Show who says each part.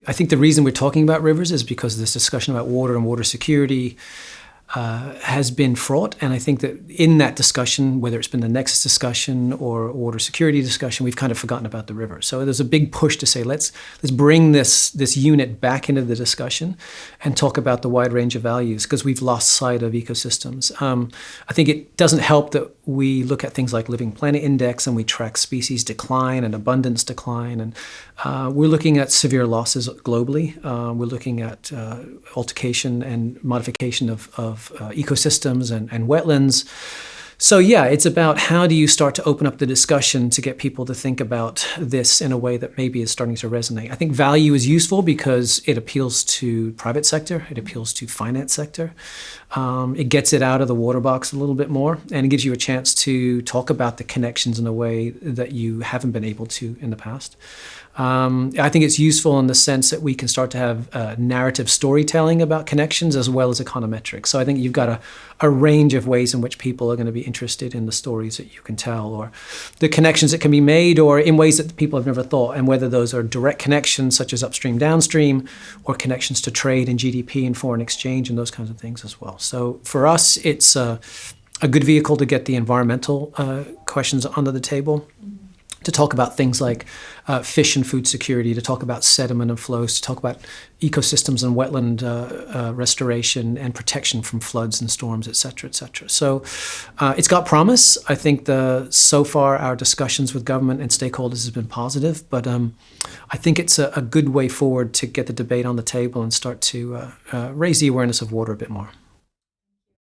Speaker 1: I think the reason we're talking about rivers is because this discussion about water and water security has been fraught. And I think that in that discussion, whether it's been the Nexus discussion or water security discussion, we've kind of forgotten about the river. So there's a big push to say, let's bring this unit back into the discussion and talk about the wide range of values, because we've lost sight of ecosystems. I think it doesn't help that we look at things like Living Planet Index and we track species decline and abundance decline. And we're looking at severe losses globally. We're looking at altercation and modification of ecosystems and wetlands. So yeah, it's about how do you start to open up the discussion to get people to think about this in a way that maybe is starting to resonate. I think value is useful because it appeals to private sector, it appeals to finance sector. It gets it out of the water box a little bit more, and it gives you a chance to talk about the connections in a way that you haven't been able to in the past. I think it's useful in the sense that we can start to have narrative storytelling about connections as well as econometrics. So I think you've got a range of ways in which people are going to be interested in the stories that you can tell, or the connections that can be made, or in ways that people have never thought, and whether those are direct connections such as upstream, downstream, or connections to trade and GDP and foreign exchange and those kinds of things as well. So for us, it's a good vehicle to get the environmental questions onto the table, to talk about things like fish and food security, to talk about sediment and flows, to talk about ecosystems and wetland restoration and protection from floods and storms, et cetera, et cetera. So it's got promise. I think so far our discussions with government and stakeholders has been positive, but I think it's a good way forward to get the debate on the table and start to raise the awareness of water a bit more.